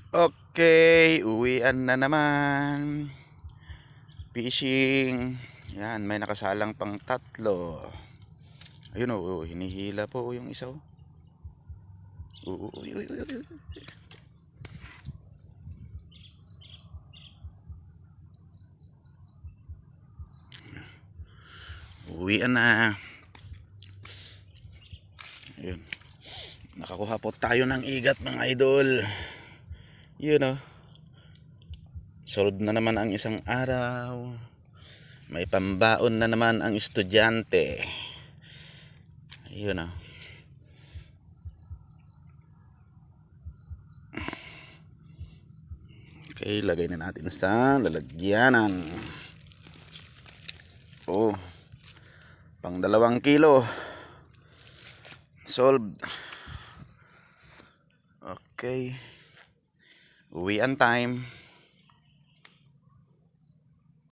Okay, uwian na naman. Fishing. Yan, may nakasalang pang tatlo. Ayun oh, hinihila po yung isa oh. Uy, uy, uy, uy. Uwian na. Ayun. Nakakuha po tayo ng igat mga idol. Yun oh. Solve na naman ang isang araw. May pambaon na naman ang estudyante. Ayun oh. Okay, lagay na natin sa lalagyanan. Oh, pang 2 kilo. Solved. Okay. Uwian time.